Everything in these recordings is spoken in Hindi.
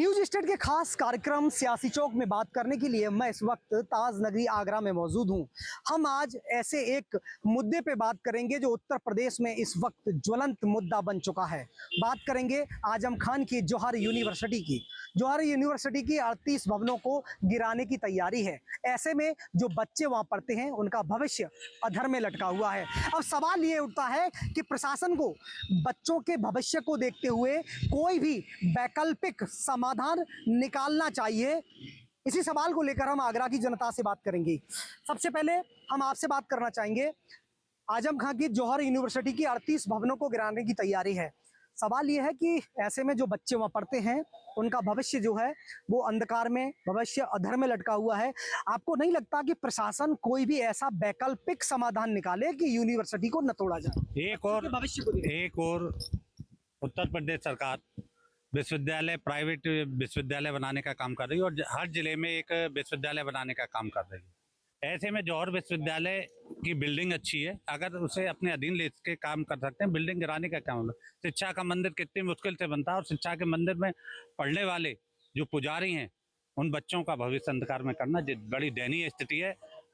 न्यूज स्टेट के खास कार्यक्रम सियासी चौक में बात करने के लिए मैं इस वक्त ताज नगरी आगरा में मौजूद हूं। हम आज ऐसे एक मुद्दे पे बात करेंगे जो उत्तर प्रदेश में इस वक्त ज्वलंत मुद्दा बन चुका है। बात करेंगे आजम खान की जौहर यूनिवर्सिटी की। जौहर यूनिवर्सिटी की 38 भवनों को गिराने की तैयारी है। ऐसे में जो बच्चे वहां पढ़ते हैं उनका भविष्य अधर में लटका हुआ है। अब सवाल ये उठता है कि प्रशासन को बच्चों के भविष्य को देखते हुए कोई भी वैकल्पिक समाधान निकालना चाहिए। इसी सवाल को लेकर हम आगरा की जनता से बात करेंगे। सबसे पहले हम आपसे बात करना चाहेंगे, आजम खान की जौहर यूनिवर्सिटी की 38 भवनों को गिराने की तैयारी है। सवाल यह है कि ऐसे में जो बच्चे वहां पढ़ते हैं उनका भविष्य जो है वो अंधकार में, भविष्य अधर में लटका हुआ है। आपको नहीं लगता कि प्रशासन कोई भी ऐसा वैकल्पिक समाधान निकाले कि यूनिवर्सिटी को न तोड़ा जाए? एक और उत्तर प्रदेश सरकार विश्वविद्यालय, प्राइवेट विश्वविद्यालय बनाने का काम कर रही है और हर जिले में एक विश्वविद्यालय बनाने का काम कर रही है। ऐसे में जौहर विश्वविद्यालय की बिल्डिंग अच्छी है, अगर उसे अपने अधीन ले के काम कर सकते हैं। बिल्डिंग गिराने का क्या मतलब? शिक्षा का मंदिर कितनी मुश्किल से बनता है और शिक्षा के मंदिर में पढ़ने वाले जो पुजारी हैं उन बच्चों का भविष्य अंधकार में करना बड़ी दयनीय स्थिति है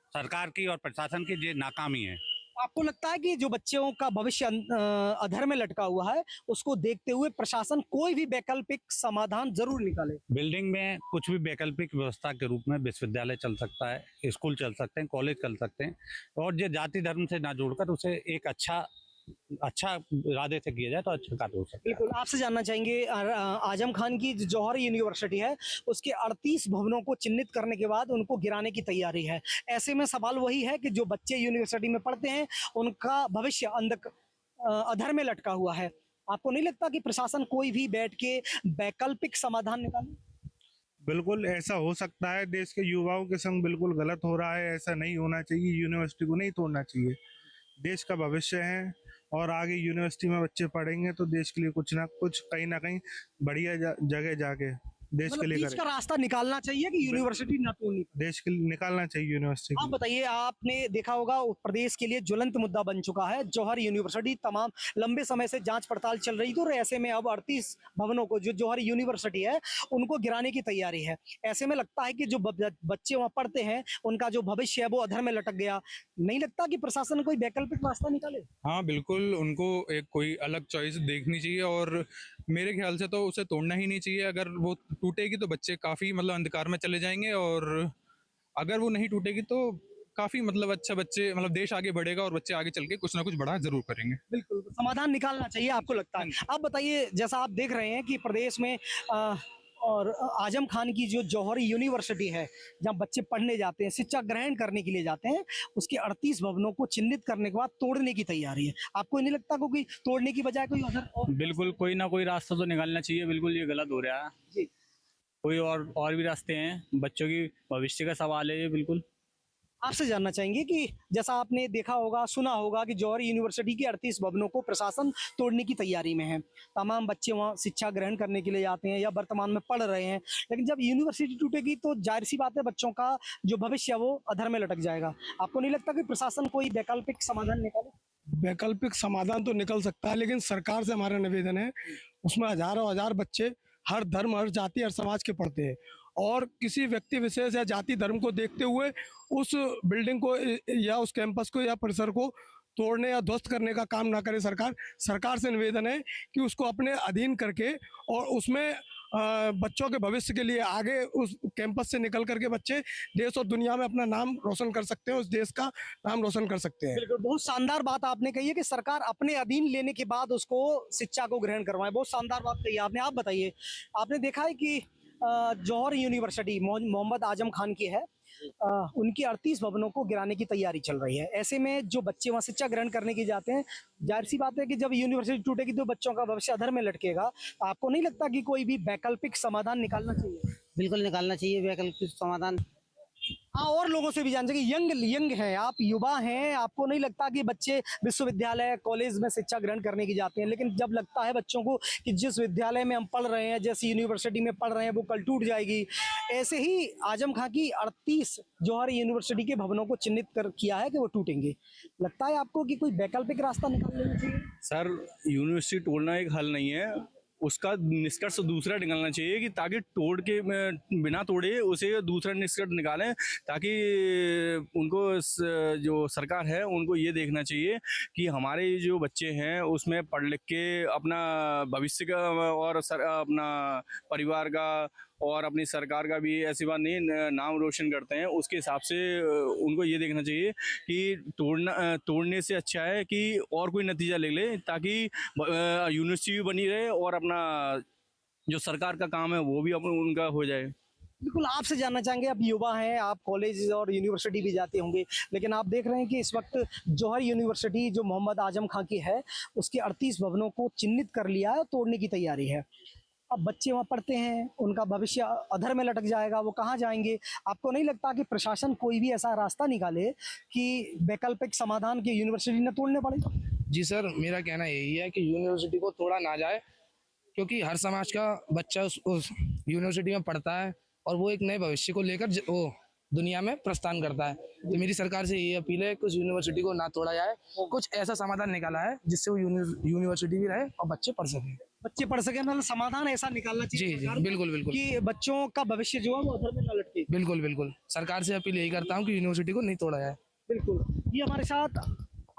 सरकार की और प्रशासन की। ये नाकामी है। आपको लगता है कि जो बच्चों का भविष्य अधर में लटका हुआ है उसको देखते हुए प्रशासन कोई भी वैकल्पिक समाधान जरूर निकाले? बिल्डिंग में कुछ भी वैकल्पिक व्यवस्था के रूप में विश्वविद्यालय चल सकता है, स्कूल चल सकते हैं, कॉलेज चल सकते हैं और ये जाति धर्म से ना जोड़कर उसे एक अच्छा इरादे से किया जाए तो अच्छा कार्य हो सकता है। बिल्कुल। आपसे जानना चाहेंगे, आजम खान की जौहर यूनिवर्सिटी है उसके 38 भवनों को चिन्हित करने के बाद उनको गिराने की तैयारी है। ऐसे में सवाल वही है कि जो बच्चे यूनिवर्सिटी में पढ़ते हैं उनका भविष्य अधर में लटका हुआ है। आपको नहीं लगता कि प्रशासन कोई भी बैठ के वैकल्पिक समाधान निकाले? बिल्कुल ऐसा हो सकता है। देश के युवाओं के संग बिल्कुल गलत हो रहा है, ऐसा नहीं होना चाहिए। यूनिवर्सिटी को नहीं तोड़ना चाहिए। देश का भविष्य है और आगे यूनिवर्सिटी में बच्चे पढ़ेंगे तो देश के लिए कुछ ना कुछ, कहीं ना कहीं बढ़िया जगह जाके देश के लिए बीच का रास्ता निकालना चाहिए कि यूनिवर्सिटी ना तोड़नी पड़े। देश के लिए निकालना चाहिए यूनिवर्सिटी। आप बताइए, आपने देखा होगा प्रदेश के लिए ज्वलंत मुद्दा बन चुका है जौहर यूनिवर्सिटी। तमाम लंबे समय से जांच पड़ताल चल रही थी और ऐसे में अब 38 भवनों को जो जौहर यूनिवर्सिटी है उनको गिराने की तैयारी है। ऐसे में लगता है कि जो बच्चे वहां पढ़ते हैं उनका जो भविष्य है वो अधर में लटक गया। नहीं लगता कि प्रशासन कोई वैकल्पिक रास्ता निकाले? हाँ बिल्कुल, उनको एक कोई अलग चॉइस देखनी चाहिए और मेरे ख्याल से तो उसे तोड़ना ही नहीं चाहिए। अगर वो टूटेगी तो बच्चे काफी अंधकार में चले जाएंगे और अगर वो नहीं टूटेगी तो काफी अच्छा बच्चे देश आगे बढ़ेगा और बच्चे आगे चल के कुछ ना कुछ बड़ा जरूर करेंगे। बिल्कुल, समाधान निकालना चाहिए आपको लगता है। आप बताइए, जैसा आप देख रहे हैं कि प्रदेश में और आजम खान की जो जौहर यूनिवर्सिटी है जहाँ बच्चे पढ़ने जाते हैं, शिक्षा ग्रहण करने के लिए जाते हैं, उसके 38 भवनों को चिन्हित करने के बाद तोड़ने की तैयारी है। आपको नहीं लगता कोई तोड़ने की बजाय कोई बिल्कुल कोई ना कोई रास्ता तो निकालना चाहिए। बिल्कुल ये गलत हो रहा है जी। कोई और भी रास्ते हैं, बच्चों की भविष्य का सवाल है ये। बिल्कुल आपसे जानना चाहेंगे कि जैसा आपने देखा होगा, सुना होगा कि जौहर यूनिवर्सिटी के 38 भवनों को प्रशासन तोड़ने की तैयारी में है। तमाम बच्चे वहां शिक्षा ग्रहण करने के लिए जाते हैं या वर्तमान में पढ़ रहे हैं, लेकिन जब यूनिवर्सिटी टूटेगी तो जाहिर सी बात है बच्चों का जो भविष्य है वो अधर में लटक जाएगा। आपको नहीं लगता कि प्रशासन कोई वैकल्पिक समाधान निकाले? वैकल्पिक समाधान तो निकल सकता है, लेकिन सरकार से हमारा निवेदन है, उसमें हजारों हजार बच्चे हर धर्म, हर जाति, हर समाज के पढ़ते हैं और किसी व्यक्ति विशेष या जाति धर्म को देखते हुए उस बिल्डिंग को या उस कैंपस को या परिसर को तोड़ने या ध्वस्त करने का काम ना करे। सरकार से निवेदन है कि उसको अपने अधीन करके और उसमें बच्चों के भविष्य के लिए आगे उस कैंपस से निकल करके बच्चे देश और दुनिया में अपना नाम रोशन कर सकते हैं, उस देश का नाम रोशन कर सकते हैं। बिल्कुल, बहुत शानदार बात आपने कही है कि सरकार अपने अधीन लेने के बाद उसको शिक्षा को ग्रहण करवाए। बहुत शानदार बात कही आपने। आप बताइए, आपने देखा है कि जौहर यूनिवर्सिटी मोहम्मद आजम खान की है, उनकी 38 भवनों को गिराने की तैयारी चल रही है। ऐसे में जो बच्चे वहां शिक्षा ग्रहण करने के जाते हैं, जाहिर सी बात है कि जब यूनिवर्सिटी टूटेगी तो बच्चों का भविष्य अधर में लटकेगा। आपको नहीं लगता कि कोई भी वैकल्पिक समाधान निकालना चाहिए? बिल्कुल निकालना चाहिए वैकल्पिक समाधान। हाँ, और लोगों से भी जान सके, यंग हैं आप, युवा हैं, आपको नहीं लगता कि बच्चे विश्वविद्यालय, कॉलेज में शिक्षा ग्रहण करने की जाते हैं, लेकिन जब लगता है बच्चों को कि जिस विद्यालय में हम पढ़ रहे हैं, जिस यूनिवर्सिटी में पढ़ रहे हैं वो कल टूट जाएगी। ऐसे ही आजम खां की 38 जौहर यूनिवर्सिटी के भवनों को चिन्हित किया है कि वो टूटेंगे। लगता है आपको कि कोई वैकल्पिक रास्ता निकाल लेना चाहिए? सर, यूनिवर्सिटी तोड़ना एक हल नहीं है। उसका निष्कर्ष दूसरा निकालना चाहिए कि ताकि तोड़ के बिना तोड़े उसे दूसरा निष्कर्ष निकालें, ताकि उनको जो सरकार है उनको ये देखना चाहिए कि हमारे जो बच्चे हैं उसमें पढ़ लिख के अपना भविष्य का और अपना परिवार का और अपनी सरकार का भी ऐसी बात नहीं नाम रोशन करते हैं, उसके हिसाब से उनको ये देखना चाहिए कि तोड़ने से अच्छा है कि और कोई नतीजा ले ले, ताकि यूनिवर्सिटी भी बनी रहे और अपना जो सरकार का काम है वो भी उनका हो जाए। बिल्कुल, आपसे जानना चाहेंगे, आप युवा हैं, आप कॉलेज और यूनिवर्सिटी भी जाते होंगे, लेकिन आप देख रहे हैं कि इस वक्त जौहर यूनिवर्सिटी जो मोहम्मद आजम खां की है उसके 38 भवनों को चिन्हित कर लिया है, तोड़ने की तैयारी है। अब बच्चे वहाँ पढ़ते हैं, उनका भविष्य अधर में लटक जाएगा, वो कहाँ जाएंगे? आपको नहीं लगता कि प्रशासन कोई भी ऐसा रास्ता निकाले कि वैकल्पिक समाधान की यूनिवर्सिटी न तोड़ने पड़े? जी सर, मेरा कहना यही है कि यूनिवर्सिटी को तोड़ा ना जाए, क्योंकि हर समाज का बच्चा उस यूनिवर्सिटी में पढ़ता है और वो एक नए भविष्य को लेकर वो दुनिया में प्रस्थान करता है। तो मेरी सरकार से यही अपील है कि उस यूनिवर्सिटी को ना तोड़ा जाए, कुछ ऐसा समाधान निकाला है जिससे वो यूनिवर्सिटी भी रहे और बच्चे पढ़ सकें। बच्चे पढ़ सके, मतलब समाधान ऐसा निकालना चाहिए जी जी, सरकार को बिल्कुल बिल्कुल कि बच्चों का भविष्य जो है वो अधर में न लटके। बिल्कुल बिल्कुल, सरकार से अपील यही करता हूँ कि यूनिवर्सिटी को नहीं तोड़ा जाए। बिल्कुल, ये हमारे साथ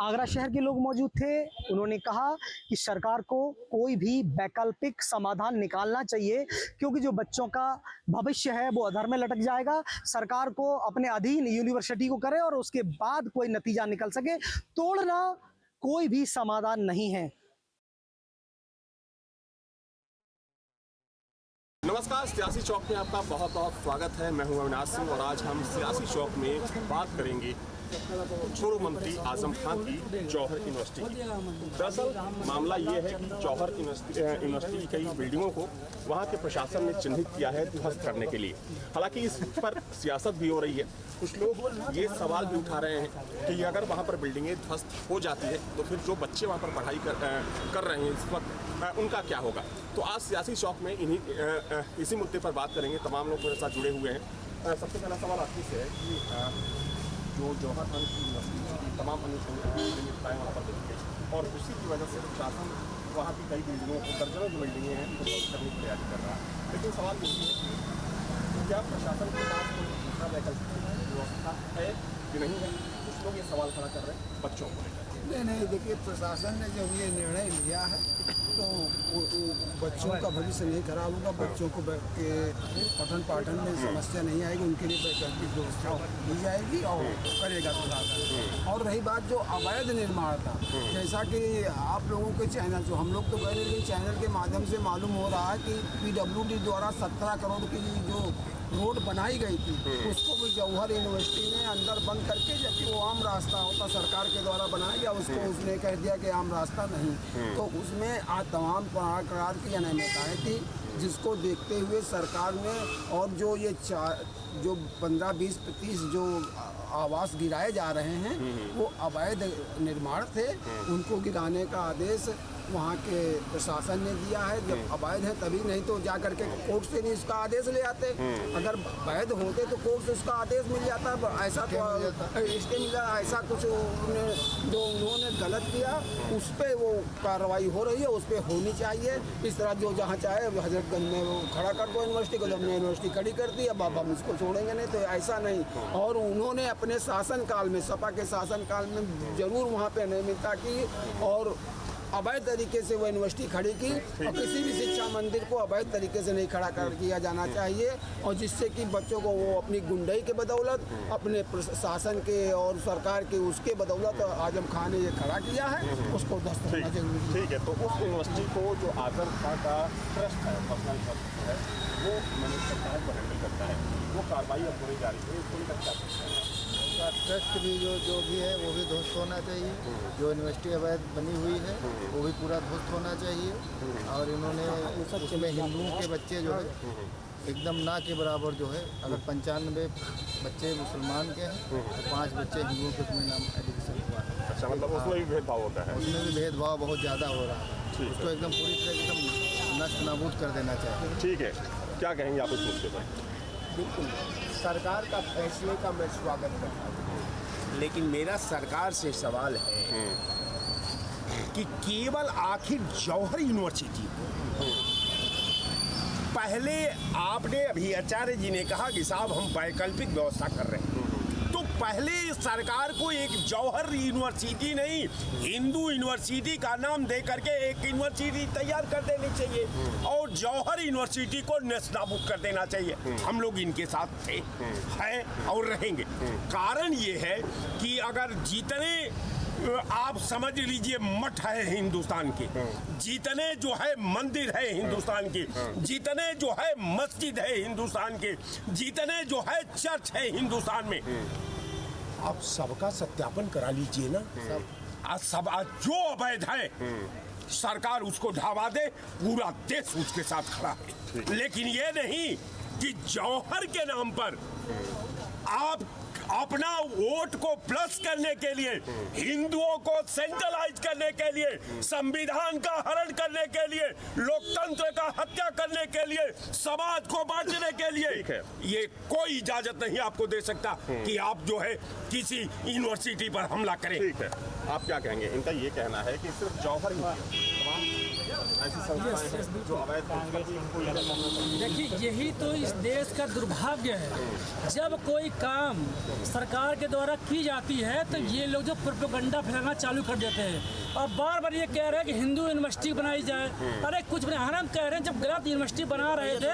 आगरा शहर के लोग मौजूद थे। उन्होंने कहा कि सरकार को कोई भी वैकल्पिक समाधान निकालना चाहिए, क्योंकि जो बच्चों का भविष्य है वो अधर में लटक जाएगा। सरकार को अपने अधीन यूनिवर्सिटी को करे और उसके बाद कोई नतीजा निकल सके, तोड़ना कोई भी समाधान नहीं है। नमस्कार, सियासी चौक में आपका बहुत बहुत स्वागत है। मैं हूं अविनाश सिंह और आज हम सियासी चौक में बात करेंगे पूर्व मंत्री आजम खां की जौहर यूनिवर्सिटी की। दरअसल मामला ये है कि जौहर यूनिवर्सिटी की कई बिल्डिंगों को वहाँ के प्रशासन ने चिन्हित किया है ध्वस्त करने के लिए। हालांकि इस पर सियासत भी हो रही है। कुछ लोग ये सवाल भी उठा रहे हैं कि अगर वहाँ पर बिल्डिंगें ध्वस्त हो जाती है तो फिर जो बच्चे वहाँ पर पढ़ाई कर रहे हैं इस वक्त, उनका क्या होगा। तो आज सियासी चौक में इसी मुद्दे पर बात करेंगे। तमाम लोग मेरे साथ जुड़े हुए हैं। सबसे पहला सवाल आपसे है कि जो जौहर यूनिवर्सिटी की तमाम अनुसंधान वहाँ पर देखी गई और उसी की वजह से प्रशासन वहाँ की कई बिल्डिंगों को, दर्जनों की बिल्डिंगें हैं, तो ध्वस्त करने की तैयारी कर रहा है। लेकिन सवाल यही है कि क्या प्रशासन के पास कोई दूसरा वैकल्पिक व्यवस्था है कि नहीं है? कुछ लोग ये सवाल खड़ा कर रहे हैं बच्चों को लेकर। नहीं, देखिए, प्रशासन ने जब ये निर्णय लिया है तो बच्चों का भविष्य नहीं खराब होगा, बच्चों को के पठन पाठन में समस्या नहीं आएगी, उनके लिए वैकल्पिक व्यवस्था दी जाएगी और करेगा प्रशासन। और रही बात जो अवैध निर्माण था, जैसा कि आप लोगों के चैनल, जो हम लोग तो कह रहे थे, चैनल के माध्यम से मालूम हो रहा है कि PWD द्वारा 17 करोड़ की जो रोड बनाई गई थी उसको भी जौहर यूनिवर्सिटी ने अंदर बंद करके, जबकि वो आम रास्ता होता सरकार के द्वारा बनाया गया, उसको उसने कह दिया कि आम रास्ता नहीं। तो उसमें आज तमाम प्रकार की अनियमितताएँ थी, जिसको देखते हुए सरकार ने और जो ये जो 15, 20, 30 जो आवास गिराए जा रहे हैं वो अवैध निर्माण थे, उनको गिराने का आदेश वहाँ के प्रशासन ने दिया है। जब अवैध है तभी, नहीं तो जा करके कोर्ट से नहीं उसका आदेश ले आते। अगर वैध होते तो कोर्ट से उसका आदेश मिल जाता। ऐसा तो इसके मिला, ऐसा कुछ जो उन्होंने गलत किया उस पर वो कार्रवाई हो रही है, उस पर होनी चाहिए। इस तरह जो जहाँ चाहे हजरतगंज में वो खड़ा कर दो यूनिवर्सिटी को, जब यूनिवर्सिटी खड़ी कर दी, अब हम इसको छोड़ेंगे नहीं, तो ऐसा नहीं। और उन्होंने अपने शासनकाल में, सपा के शासनकाल में जरूर वहाँ पे अनियमितता की और अवैध तरीके से वो यूनिवर्सिटी खड़ी की, और किसी भी शिक्षा मंदिर को अवैध तरीके से नहीं खड़ा कर किया जाना चाहिए, और जिससे कि बच्चों को वो अपनी गुंडाई के बदौलत, अपने शासन के और सरकार के उसके बदौलत आजम खान ने ये खड़ा किया है, उसको ध्वस्त करना जरूरी। ठीक है, तो उस यूनिवर्सिटी को जो आजम खान का ट्रस्ट है, पर्सनल ट्रस्ट है, वो मैनेज करता है, वो हैंडल करता है, वो कार्रवाई अब होने जा रही है, इसको लेकर क्या सकते हैं? ट्रस्ट भी जो भी है वो भी ध्वस्त होना चाहिए। जो यूनिवर्सिटी अवैध बनी हुई है वो भी पूरा ध्वस्त होना चाहिए। और इन्होंने उसमें हिंदुओं के बच्चे जो है एकदम ना के बराबर जो है, अगर 95 बच्चे मुसलमान के हैं तो 5 बच्चे हिंदुओं के उसमें नाम एडिक्शन हुआ है। अच्छा, मतलब उसमें भी भेदभाव होता है? उसमें भी भेदभाव बहुत ज़्यादा हो रहा है, उसको एकदम पूरी तरह एकदम नष्ट नाबूद कर देना चाहिए। ठीक है, क्या कहेंगे आप इस मुद्दे पर? बिल्कुल, सरकार का फैसले का मैं स्वागत करता हूँ, लेकिन मेरा सरकार से सवाल है कि केवल आखिर जौहर यूनिवर्सिटी को पहले आपने अभी आचार्य जी ने कहा कि साहब हम वैकल्पिक व्यवस्था कर रहे हैं, तो पहले सरकार को एक जौहर यूनिवर्सिटी नहीं, हिंदू यूनिवर्सिटी का नाम दे करके एक यूनिवर्सिटी तैयार कर देनी चाहिए और जौहर यूनिवर्सिटी को नेस्तनाबूद कर देना चाहिए। हम लोग इनके साथ थे, हैं और रहेंगे। कारण ये है कि अगर जितने आप समझ लीजिए मठ है हिंदुस्तान के, जितने जो है मंदिर है हिंदुस्तान के, जितने जो है मस्जिद है हिंदुस्तान के, जितने जो है चर्च है हिंदुस्तान में, आप सबका सत्यापन करा लीजिए ना। आज सब आज जो अवैध है सरकार उसको ढावा दे, पूरा देश उसके साथ खड़ा है। लेकिन ये नहीं कि जौहर के नाम पर आप अपना वोट को प्लस करने के लिए, हिंदुओं को सेंट्रलाइज करने के लिए, संविधान का हरण करने के लिए, लोकतंत्र का हत्या करने के लिए, समाज को बांटने के लिए, ये कोई इजाजत नहीं आपको दे सकता कि आप जो है किसी यूनिवर्सिटी पर हमला करें। ठीक है, आप क्या कहेंगे? इनका ये कहना है कि सिर्फ जौहर ही ऐसी संस्थाएं हैं जो अवैध। देखिए, यही तो इस देश का दुर्भाग्य है। जब कोई काम सरकार के द्वारा की जाती है तो ये लोग जो प्रोपेगेंडा फैलाना चालू कर देते हैं और बार बार ये कह रहे हैं कि हिंदू यूनिवर्सिटी बनाई जाए। अरे कुछ भी हम कह रहे हैं, जब गलत यूनिवर्सिटी बना रहे थे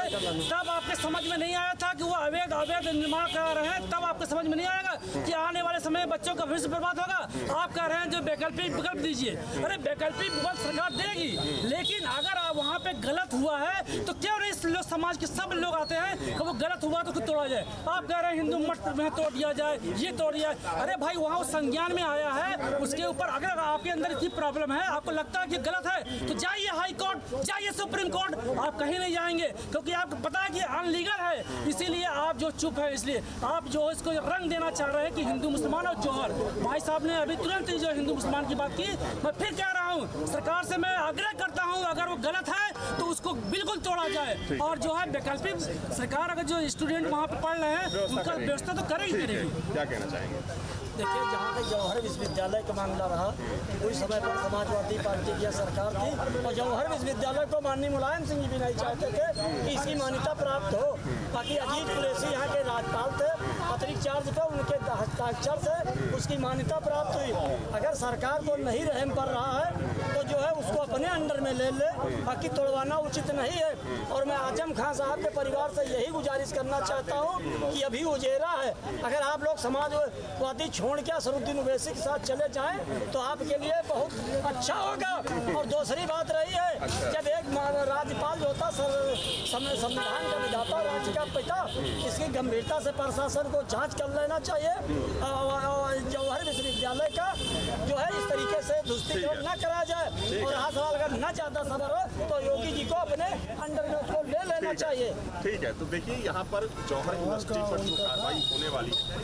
तब आपके समझ में नहीं आया था कि वो अवैध निर्माण करा रहे हैं, तब आपके समझ में नहीं आएगा कि आने वाले समय में बच्चों का भविष्य बर्बाद होगा। आप कह रहे हैं जो वैकल्पिक विकल्प दीजिए। अरे वैकल्पिक विकल्प सरकार देगी, लेकिन अगर आप वहाँ पे गलत हुआ है तो क्यों नहीं समाज के सब लोग आते हैं कि वो गलत हुआ तो कुछ तोड़ा जाए। आप कह रहे हैं हिंदू मठ में तोड़ दिया जाए, ये तोड़ दिया। अरे भाई, वहाँ वो संज्ञान में आया है, उसके ऊपर अगर आपके अंदर इतनी प्रॉब्लम है, आपको लगता है कि गलत है, तो जाइए हाई कोर्ट, जाइए सुप्रीम कोर्ट। आप कहीं नहीं जाएंगे क्योंकि आपको पता है कि अनलीगल है। इसीलिए आप जो चुप है, इसलिए आप जो इसको रंग देना चाह रहे हैं कि हिंदू मुसलमान और जौहर। भाई साहब ने अभी तुरंत जो हिंदू मुसलमान की बात की, मैं फिर कह रहा हूँ सरकार से मैं आग्रह करता हूँ अगर वो गलत है तो उसको बिल्कुल तोड़ा जाए। और जो है वैकल्पिक सरकार, अगर जो स्टूडेंट वहाँ पे पढ़ रहे हैं उनका व्यवस्था तो करेगी। क्या कहना चाहेंगे? देखिए, जहाँ तक जौहर विश्वविद्यालय का मामला रहा, उस समय पर समाजवादी पार्टी की सरकार थी और जौहर विश्वविद्यालय को माननीय मुलायम सिंह जी भी नहीं चाहते थे कि इसकी मान्यता प्राप्त हो। बाकी अजीत कुरैशी यहाँ के राज्यपाल थे, अतिरिक्त चार्ज पे उनके हस्ताक्षर से उसकी मान्यता प्राप्त हुई। अगर सरकार को नहीं रहम पड़ रहा है तो जो है उसको अपने अंडर में ले ले, बाकी तोड़वाना उचित नहीं है। और मैं आजम खान साहब के परिवार से यही गुजारिश करना चाहता हूँ कि अभी उजेरा है, अगर आप लोग समाजवादी छोड़ के असरुद्दीन ओवैसी के साथ चले जाएं तो आपके लिए बहुत अच्छा होगा। और दूसरी बात रही है, जब एक राज्यपाल जो होता संविधान का विधाता, राज्य का पिता, इसकी गंभीरता से प्रशासन को जांच कर लेना चाहिए। जौहर विश्वविद्यालय का जो है इस तरीके से धुस्तीकरण न करा जाए और हाँ सवाल अगर न ज्यादा सबर हो तो योगी जी को अपने अंडर में उसको ले लेना चाहिए। ठीक है, तो देखिए यहाँ पर जौहर यूनिवर्सिटी पर जो कार्रवाई होने वाली है,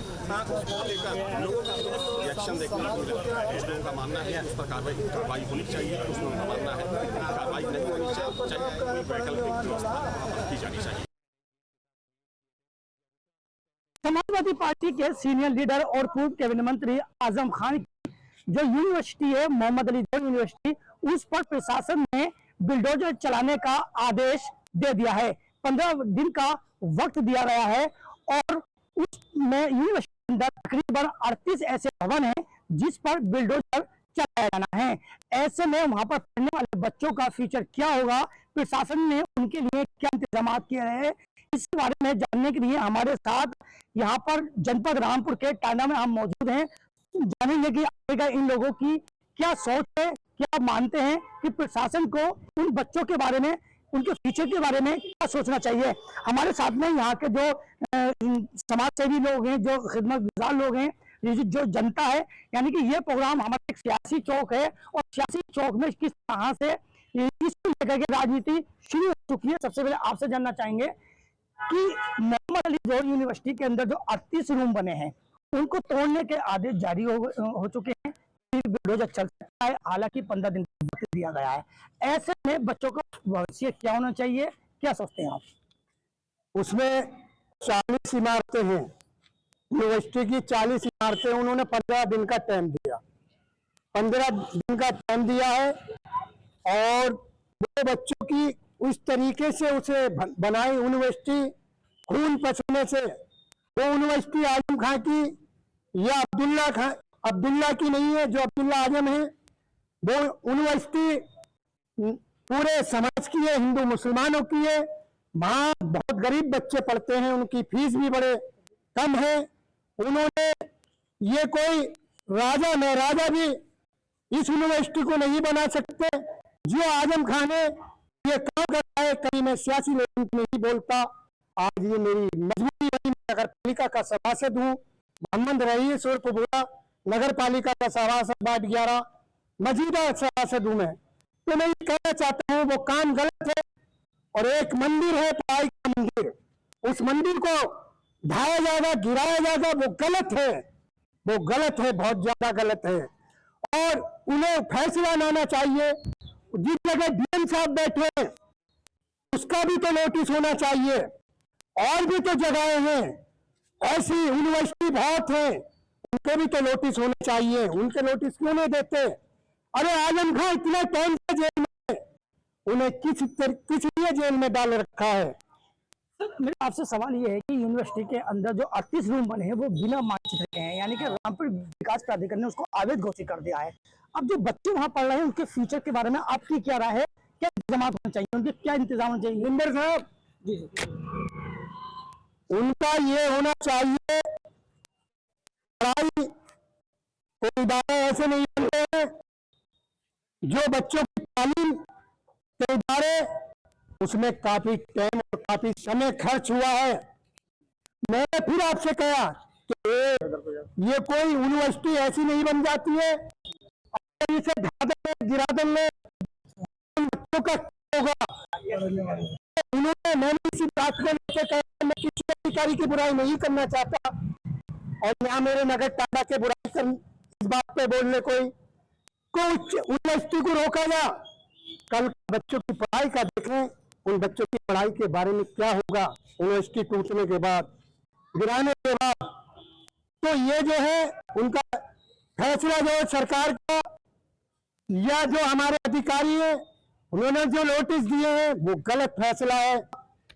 उसको लेकर लोगों का रिएक्शन देखने को मिल रहा है। कुछ लोगों का मानना है इस पर कार्रवाई होनी चाहिए, कुछ लोगों का मानना है कार्रवाई नहीं होनी चाहिए, कोई वैकल्पिक व्यवस्था की जानी चाहिए। समाजवादी पार्टी के सीनियर लीडर और पूर्व कैबिनेट मंत्री आजम खान की जो यूनिवर्सिटी है मोहम्मद अली जोहर यूनिवर्सिटी, उस पर प्रशासन ने बुलडोजर चलाने का आदेश दे दिया है। 15 दिन का वक्त दिया गया है और उसमें यूनिवर्सिटी के अंदर तकरीबन 38 ऐसे भवन हैं जिस पर बुलडोजर चलाया जाना है। ऐसे में वहां पर पढ़ने वाले बच्चों का फ्यूचर क्या होगा, प्रशासन ने उनके लिए क्या इंतजाम किए हैं, इस बारे में जानने के लिए हमारे साथ यहाँ पर जनपद रामपुर के टांडा में हम मौजूद हैं। जानेंगे कि आगे इन लोगों की क्या सोच है, क्या मानते हैं कि प्रशासन को उन बच्चों के बारे में, उनके फ्यूचर के बारे में क्या सोचना चाहिए। हमारे साथ में यहाँ के जो समाज सेवी लोग हैं, जो खिदमतगुजार लोग हैं, जो जनता है, यानी कि ये प्रोग्राम हमारा एक सियासी चौक है और सियासी चौक में किस तरह से इसको लेकर के राजनीति शुरू हो चुकी है। सबसे पहले आपसे जानना चाहेंगे कि मोहम्मद अली जोहर यूनिवर्सिटी के अंदर जो 38 रूम बने हैं उनको तोड़ने के आदेश जारी हो चुके हैं, बुलडोजर चल सकता है, हालांकि 15 दिन का वक्त दिया गया है। ऐसे में बच्चों का भविष्य क्या होना चाहिए, क्या सोचते हैं आप? उसमें 40 इमारतें हैं, यूनिवर्सिटी की 40 इमारतें, उन्होंने 15 दिन का टाइम दिया, 15 दिन का टाइम दिया है और वो बच्चों की उस तरीके से उसे बनाई यूनिवर्सिटी खून पसीने से। वो यूनिवर्सिटी आजम खां की या अब्दुल्ला की नहीं है, जो अब्दुल्ला आजम है। वो यूनिवर्सिटी पूरे समाज की है, हिंदू मुसलमानों की है। वहाँ बहुत गरीब बच्चे पढ़ते हैं, उनकी फीस भी बड़े कम है। उन्होंने ये कोई राजा महाराजा भी इस यूनिवर्सिटी को नहीं बना सकते। जो आजम खान ने ये काम करा है, कहीं मैं सियासी लोगों को नहीं बोलता। आज ये मेरी मजबूरी है, नगर पालिका का सभासद हूँ। मोहम्मद रईस उर्फ बुरा नगर पालिका का सभासद वार्ड 11 मौजूदा सभासद हूँ मैं। तो मैं ये कहना चाहता हूँ वो काम गलत है। और एक मंदिर है पढ़ाई का मंदिर, उस मंदिर को ढाया जाएगा, गिराया जाएगा, वो गलत है। वो गलत है, बहुत ज्यादा गलत है। और उन्हें फैसला लाना चाहिए। जिस जगह डीएम साहब बैठे हैं उसका भी तो नोटिस होना चाहिए। और भी तो जगहें हैं, ऐसी यूनिवर्सिटी बहुत है, उनके भी तो नोटिस होने चाहिए। उनके नोटिस क्यों नहीं देते? अरे आजम खां इतने टाइम से जेल में, उन्हें किस लिए जेल में डाल रखा है? मेरा आपसे सवाल ये है कि यूनिवर्सिटी के अंदर जो 38 रूम बने हैं वो बिना मानचित्र के हैं, यानी कि रामपुर विकास प्राधिकरण ने उसको अवैध घोषित कर दिया है। अब जो बच्चे वहां पढ़ रहे हैं उनके फ्यूचर के बारे में आपकी क्या राय है? क्या इंतजाम होना चाहिए, उनके क्या इंतजाम होना चाहिए? मेंबर साहब जी, उनका ये होना चाहिए, पढ़ाई कोई इदारे ऐसे नहीं बनते हैं जो बच्चों की तालीम के इदारे, उसमें काफी टाइम और काफी समय खर्च हुआ है। मैंने फिर आपसे कहा कि ये कोई यूनिवर्सिटी ऐसी नहीं बन जाती है और इसे गिरा देने बच्चों का होगा। उन्होंने, मैंने इसी बात को लेकर कहा, मैं किसी अधिकारी की बुराई नहीं करना चाहता और यहाँ मेरे नगर टाटा के बुराई कर इस बात पे बोलने कोई कुछ यूनिवर्सिटी को रोका जा। कल बच्चों की पढ़ाई का देखें, उन बच्चों की पढ़ाई के बारे में क्या होगा यूनिवर्सिटी टूटने के बाद, गिराने के बाद। तो ये जो है उनका फैसला जो है सरकार का या जो हमारे अधिकारी है उन्होंने जो नोटिस दिए हैं वो गलत फैसला है।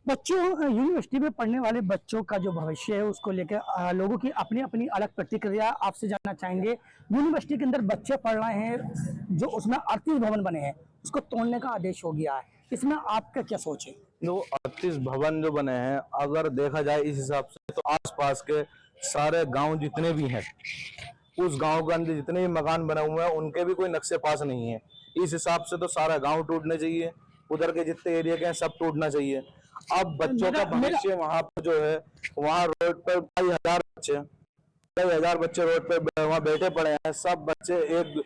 बच्चों यूनिवर्सिटी में पढ़ने वाले बच्चों का जो भविष्य है उसको लेकर लोगों की अपनी अपनी अलग प्रतिक्रिया आपसे जानना चाहेंगे। यूनिवर्सिटी के अंदर बच्चे पढ़ रहे हैं, जो उसमें 38 भवन बने हैं उसको तोड़ने का आदेश हो गया है, इसमें आपका क्या सोच है? जो 38 भवन जो बने हैं, अगर देखा जाए इस हिसाब से तो आसपास के सारे गांव जितने भी हैं, उस गांव के अंदर जितने भी मकान बने हुए हैं उनके भी कोई नक्शे पास नहीं है। इस हिसाब से तो सारा गांव टूटने चाहिए, उधर के जितने एरिया के हैं सब टूटना चाहिए। अब बच्चों का भविष्य वहाँ पर जो है, वहाँ रोड पर कई हजार बच्चे रोड पे वहाँ बैठे पड़े हैं। सब बच्चे एक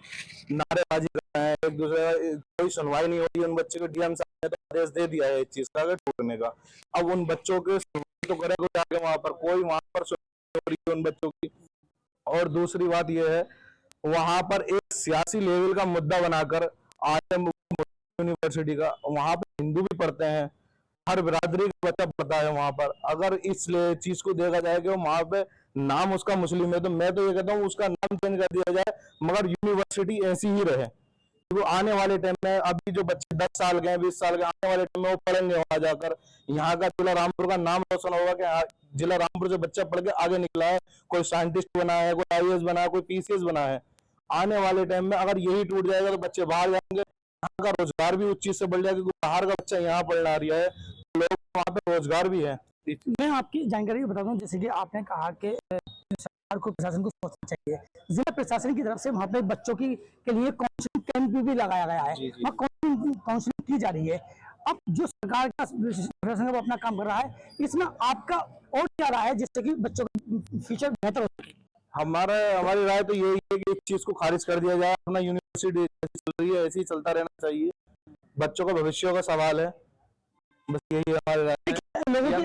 नारेबाजी कर रहे हैं, एक दूसरे का कोई सुनवाई नहीं हो रही। उन बच्चों को डीएम साहब ने तो आदेश दे दिया है इस चीज का टूटने का। अब उन बच्चों के सुनवाई तो करे कोई आगे, वहाँ पर कोई वहाँ पर सुनवाई हो रही है उन बच्चों की। और दूसरी बात यह है, वहाँ पर एक सियासी लेवल का मुद्दा बनाकर आजम यूनिवर्सिटी का, वहाँ पर हिंदू भी पढ़ते हैं, हर बिरादरी का बच्चा पढ़ता है वहाँ पर। अगर इस चीज को देखा जाए कि वहाँ पे नाम उसका मुस्लिम है, तो मैं तो ये कहता हूँ उसका नाम चेंज कर दिया जाए, मगर यूनिवर्सिटी ऐसी ही रहे। वो आने वाले टाइम में, अभी जो बच्चे 10 साल के 20 साल के, आने वाले टाइम में वो पढ़ेंगे वहां जाकर, यहाँ का जिला रामपुर का नाम रोशन होगा कि जिला रामपुर से बच्चा पढ़ के आगे निकला है, कोई साइंटिस्ट बना है, कोई IAS बना है, कोई PCS बना है। आने वाले टाइम में अगर यही टूट जाएगा तो बच्चे बाहर जाएंगे, यहाँ का रोजगार भी उस चीज से बढ़ जाएगा, क्योंकि बाहर का बच्चा यहाँ पढ़ना आ रहा है, लोग वहाँ पे रोजगार भी है। मैं आपकी जानकारी बता दूं, जैसे कि आपने कहा कि सरकार को, प्रशासन को सोचना चाहिए। जिला प्रशासन की तरफ से वहाँ पे बच्चों की के लिए काउंसलिंग कैंप भी लगाया गया है, वहाँ काउंसलिंग की जा रही है। अब जो सरकार का प्रशासन है वो अपना काम कर रहा है, इसमें आपका और क्या राय है जिससे कि बच्चों का फ्यूचर बेहतर हो सके? हमारी राय तो यही है कि इस चीज को खारिज कर दिया जाए। अपना यूनिवर्सिटी चल रही है, ऐसे ही चलता रहना चाहिए। बच्चों का भविष्य का सवाल है, बस यही हमारी राय है। लोगों की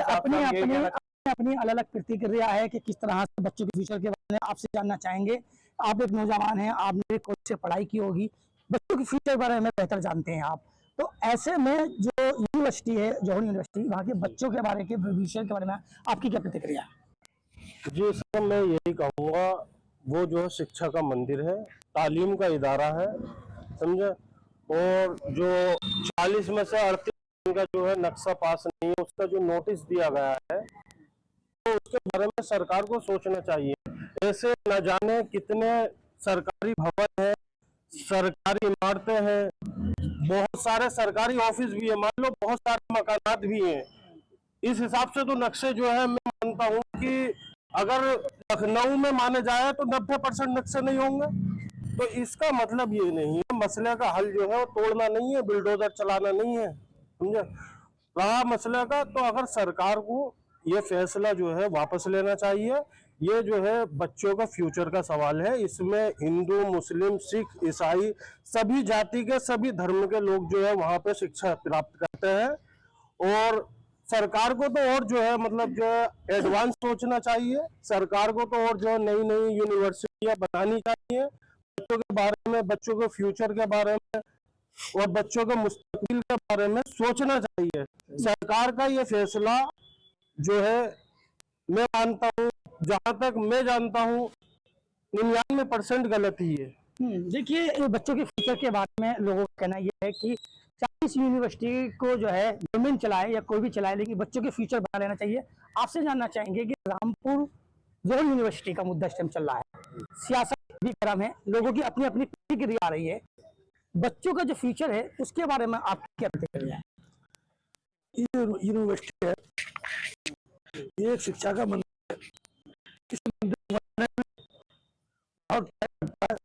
अपनी अलग अलग प्रतिक्रिया है कि किस तरह से बच्चों के फ्यूचर के बारे में आपसे जानना चाहेंगे। आप एक नौजवान हैं, आपने कॉलेज से पढ़ाई की होगी, बच्चों के फ्यूचर के बारे में बेहतर जानते हैं आप। तो ऐसे में जो यूनिवर्सिटी है, जौहर यूनिवर्सिटी, वहाँ के बच्चों के बारे के भविष्य के बारे में आपकी क्या प्रतिक्रिया है? जी सर, मैं यही कहूँगा, वो जो शिक्षा का मंदिर है, तालीम का इदारा है, समझे। और जो 40 में से 38 का जो है नक्शा पास नहीं है, उसका जो नोटिस दिया गया है, तो उसके बारे में सरकार को सोचना चाहिए। ऐसे न जाने कितने सरकारी भवन है, सरकारी इमारतें हैं, बहुत सारे सरकारी ऑफिस भी है, मान लो बहुत सारे मकानात भी हैं। इस हिसाब से तो नक्शे जो है, मैं मानता हूँ कि अगर लखनऊ में माने जाए तो 90% नक्शे नहीं होंगे। तो इसका मतलब ये नहीं है, मसले का हल जो है वो तोड़ना नहीं है, बुलडोजर चलाना नहीं है, समझे। रहा मसले का, तो अगर सरकार को ये फैसला जो है वापस लेना चाहिए। ये जो है बच्चों का फ्यूचर का सवाल है, इसमें हिंदू, मुस्लिम, सिख, ईसाई सभी जाति के, सभी धर्म के लोग जो है वहाँ पे शिक्षा प्राप्त करते हैं। और सरकार को तो और जो है मतलब जो है एडवांस सोचना चाहिए। सरकार को तो और जो है नई नई यूनिवर्सिटियां बनानी चाहिए, बच्चों के बारे में, बच्चों के फ्यूचर के बारे में और बच्चों के मुस्तकबिल के बारे में सोचना चाहिए। सरकार का ये फैसला जो है, मैं मानता हूँ, जहां तक मैं जानता हूँ, 99% गलत ही है। देखिए, बच्चों के फ्यूचर के बारे में लोगों का कहना यह है कि 40 यूनिवर्सिटी को जो है गवर्नमेंट चलाए या कोई भी चलाए, लेकिन बच्चों के फ्यूचर बना लेना चाहिए। आपसे जानना चाहेंगे कि रामपुर जोहर यूनिवर्सिटी का मुद्दा इस टाइम चल रहा है, सियासत भी गर्म है, लोगों की अपनी अपनी प्रतिक्रिया आ रही है। बच्चों का जो फ्यूचर है उसके बारे में आप क्या प्रतिक्रिया है? ये यूनिवर्सिटी है, ये एक शिक्षा का मंदिर है। इस मंदिर को बनाने में बहुत टाइम लगता है,